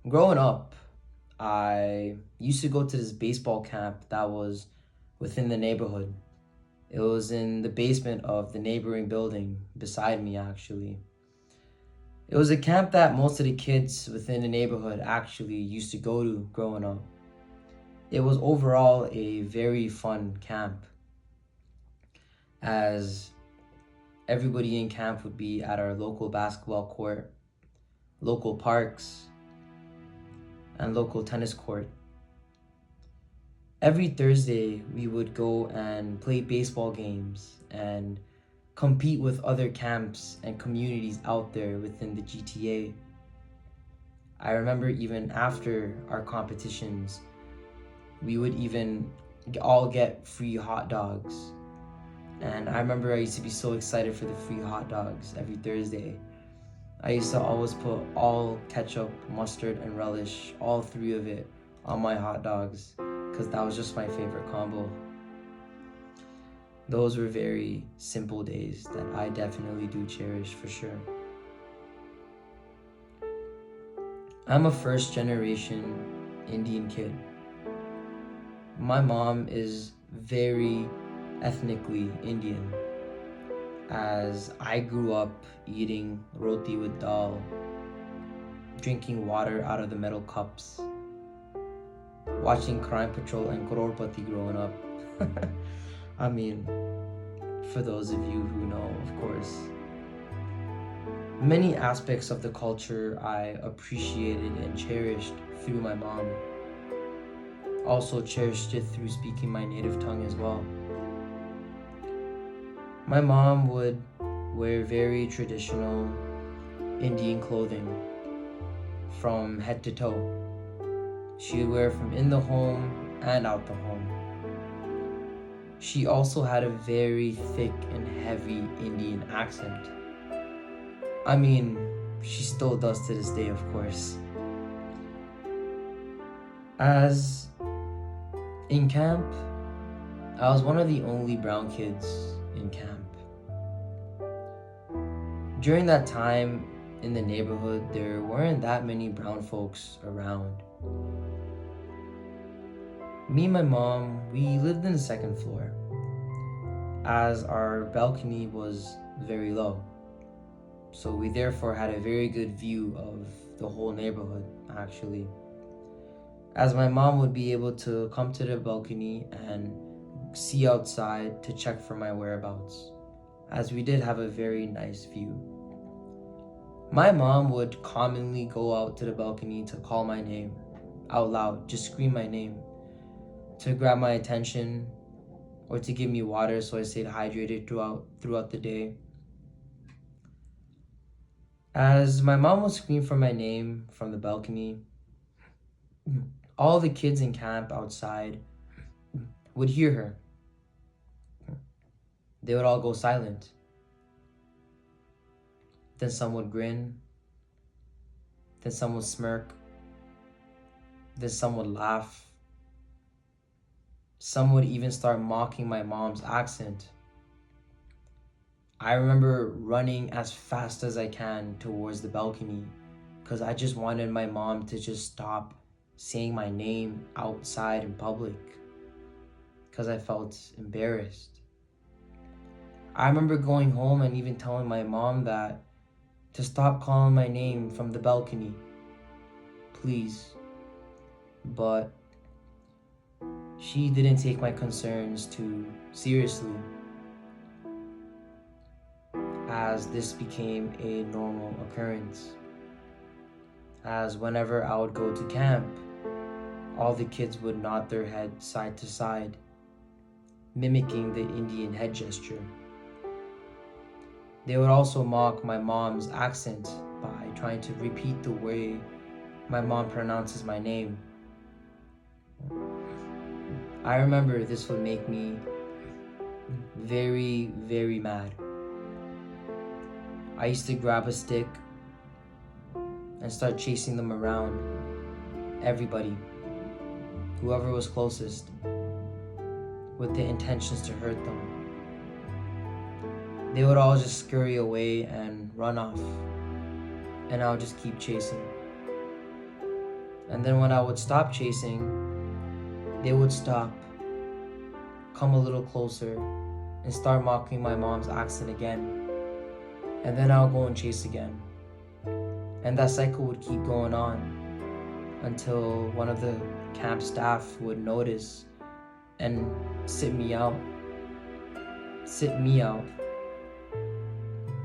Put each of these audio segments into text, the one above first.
Growing up, I used to go to this baseball camp that was within the neighborhood. It was in the basement of the neighboring building beside me, actually. It was a camp that most of the kids within the neighborhood actually used to go to growing up. It was overall a very fun camp, as everybody in camp would be at our local basketball court, local parks, and local tennis court. Every Thursday, we would go and play baseball games and compete with other camps and communities out there within the GTA. I remember even after our competitions, we would even all get free hot dogs. And I remember I used to be so excited for the free hot dogs every Thursday. I used to always put all ketchup, mustard, and relish, all three of it, on my hot dogs, because that was just my favorite combo. Those were very simple days that I definitely do cherish for sure. I'm a first generation Indian kid. My mom is very ethnically Indian, as I grew up eating roti with dal, drinking water out of the metal cups, watching Crime Patrol and Crorepati growing up. I mean, for those of you who know, of course. Many aspects of the culture I appreciated and cherished through my mom. Also cherished it through speaking my native tongue as well. My mom would wear very traditional Indian clothing from head to toe. She would wear from in the home and out the home. She also had a very thick and heavy Indian accent. I mean, she still does to this day, of course. As in camp, I was one of the only brown kids in camp. During that time in the neighborhood, there weren't that many brown folks around. Me and my mom, we lived in the second floor, as our balcony was very low. So we therefore had a very good view of the whole neighborhood, actually. As my mom would be able to come to the balcony and see outside to check for my whereabouts, as we did have a very nice view. My mom would commonly go out to the balcony to call my name out loud, just scream my name, to grab my attention or to give me water so I stayed hydrated throughout the day. As my mom would scream for my name from the balcony, all the kids in camp outside would hear her. They would all go silent. Then some would grin. Then some would smirk. Then some would laugh. Some would even start mocking my mom's accent. I remember running as fast as I can towards the balcony because I just wanted my mom to just stop saying my name outside in public because I felt embarrassed. I remember going home and even telling my mom that to stop calling my name from the balcony, please. But she didn't take my concerns too seriously, as this became a normal occurrence. As whenever I would go to camp, all the kids would nod their head side to side, mimicking the Indian head gesture. They would also mock my mom's accent by trying to repeat the way my mom pronounces my name. I remember this would make me very, very mad. I used to grab a stick and start chasing them around, everybody, whoever was closest, with the intentions to hurt them. They would all just scurry away and run off, and I would just keep chasing. And then when I would stop chasing, they would stop, come a little closer, and start mocking my mom's accent again. And then I'll go and chase again. And that cycle would keep going on until one of the camp staff would notice and sit me out,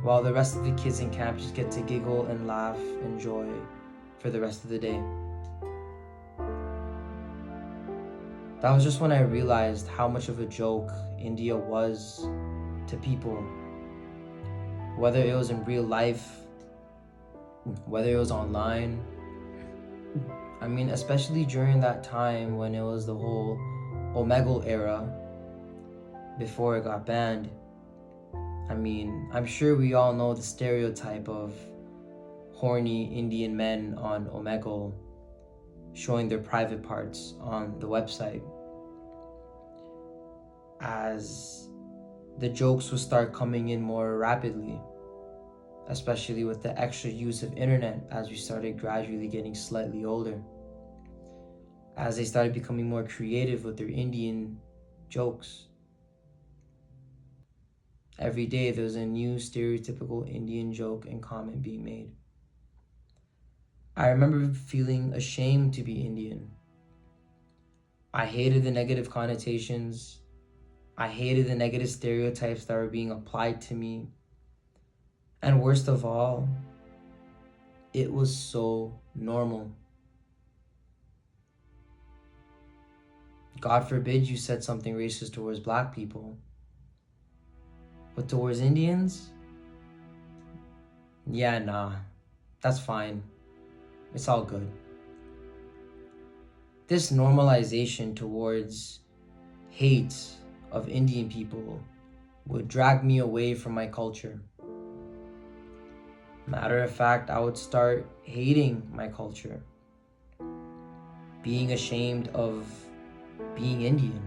while the rest of the kids in camp just get to giggle and laugh and enjoy for the rest of the day. That was just when I realized how much of a joke India was to people, whether it was in real life, whether it was online. I mean, especially during that time when it was the whole Omegle era, before it got banned. I mean, I'm sure we all know the stereotype of horny Indian men on Omegle showing their private parts on the website. As the jokes would start coming in more rapidly, especially with the extra use of internet as we started gradually getting slightly older, as they started becoming more creative with their Indian jokes. Every day there was a new stereotypical Indian joke and comment being made. I remember feeling ashamed to be Indian. I hated the negative connotations. I hated the negative stereotypes that were being applied to me. And worst of all, it was so normal. God forbid you said something racist towards Black people. But towards Indians? Yeah, nah, that's fine. It's all good. This normalization towards hate of Indian people would drag me away from my culture. Matter of fact, I would start hating my culture, being ashamed of being Indian.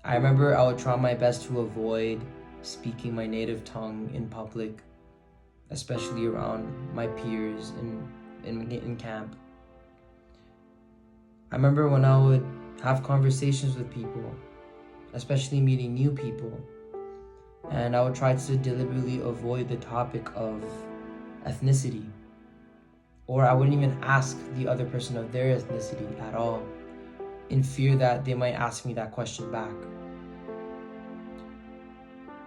I remember I would try my best to avoid speaking my native tongue in public, especially around my peers in camp. I remember when I would have conversations with people, especially meeting new people, and I would try to deliberately avoid the topic of ethnicity, or I wouldn't even ask the other person of their ethnicity at all, in fear that they might ask me that question back.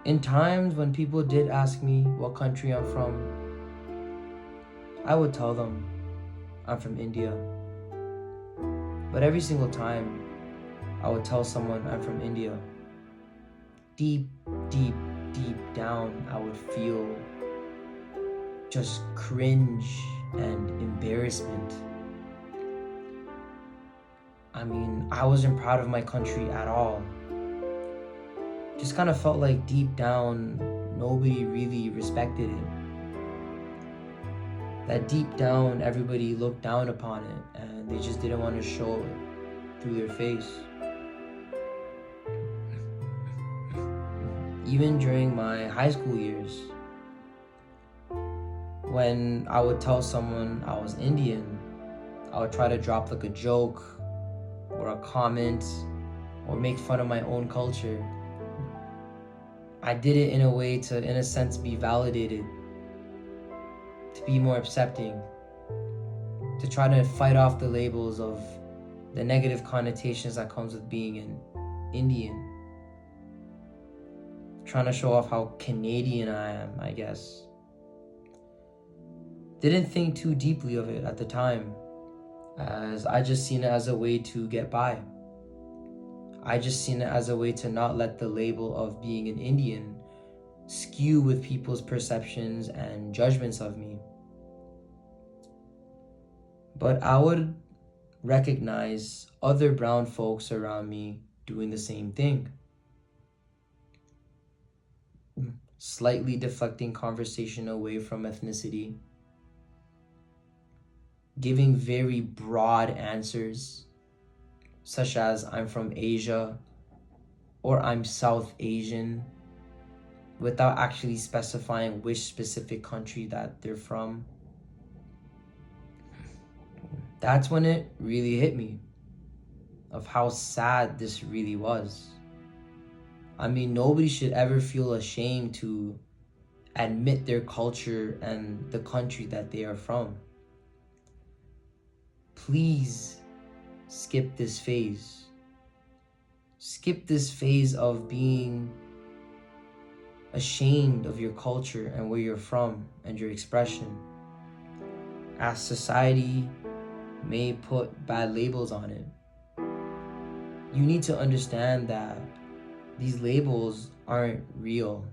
In times when people did ask me what country I'm from, I would tell them I'm from India. But every single time I would tell someone I'm from India, deep down, I would feel just cringe and embarrassment. I mean, I wasn't proud of my country at all. Just kind of felt like deep down, nobody really respected it. That deep down, everybody looked down upon it and they just didn't want to show it through their face. Even during my high school years, when I would tell someone I was Indian, I would try to drop like a joke or a comment or make fun of my own culture. I did it in a way to, in a sense, be validated, to be more accepting, to try to fight off the labels of the negative connotations that comes with being an Indian. Trying to show off how Canadian I am, I guess. Didn't think too deeply of it at the time, as I just seen it as a way to get by. I just seen it as a way to not let the label of being an Indian skew with people's perceptions and judgments of me. But I would recognize other brown folks around me doing the same thing. Slightly deflecting conversation away from ethnicity, giving very broad answers, such as I'm from Asia or I'm South Asian, without actually specifying which specific country that they're from. That's when it really hit me of how sad this really was. I mean, nobody should ever feel ashamed to admit their culture and the country that they are from. Please skip this phase. Skip this phase of being ashamed of your culture and where you're from and your expression, as society may put bad labels on it. You need to understand that these labels aren't real.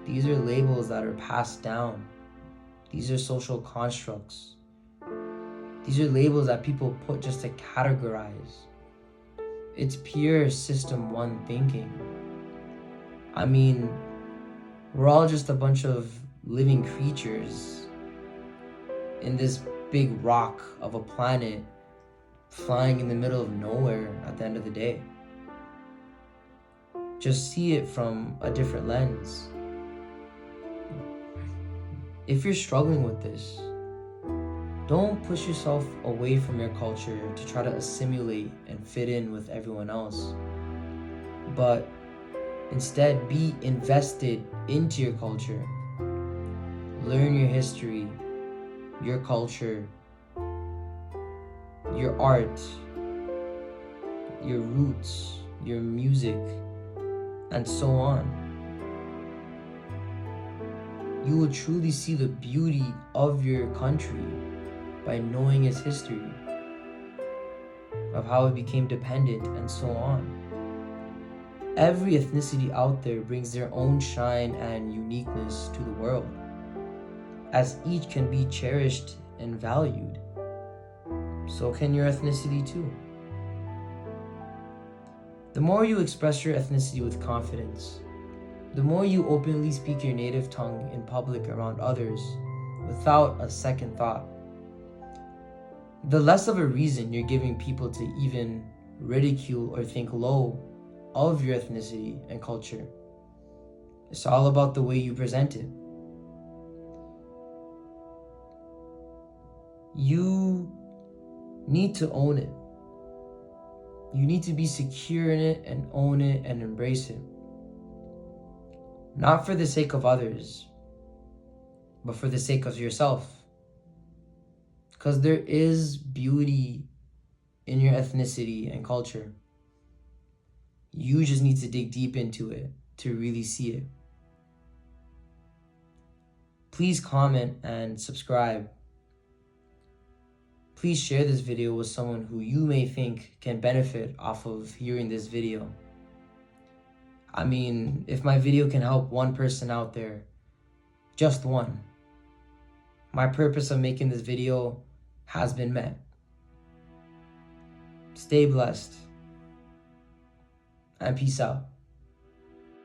These are labels that are passed down. These are social constructs. These are labels that people put just to categorize. It's pure system one thinking. I mean, we're all just a bunch of living creatures in this big rock of a planet flying in the middle of nowhere at the end of the day. Just see it from a different lens. If you're struggling with this, don't push yourself away from your culture to try to assimilate and fit in with everyone else. But instead, be invested into your culture. Learn your history, your culture, your art, your roots, your music, and so on. You will truly see the beauty of your country by knowing its history, of how it became dependent, and so on. Every ethnicity out there brings their own shine and uniqueness to the world, as each can be cherished and valued. So can your ethnicity too. The more you express your ethnicity with confidence, the more you openly speak your native tongue in public around others without a second thought, the less of a reason you're giving people to even ridicule or think low of your ethnicity and culture. It's all about the way you present it. You need to own it. You need to be secure in it and own it and embrace it. Not for the sake of others, but for the sake of yourself. Because there is beauty in your ethnicity and culture. You just need to dig deep into it to really see it. Please comment and subscribe. Please share this video with someone who you may think can benefit off of hearing this video. I mean, if my video can help one person out there, just one, my purpose of making this video has been met. Stay blessed and peace out.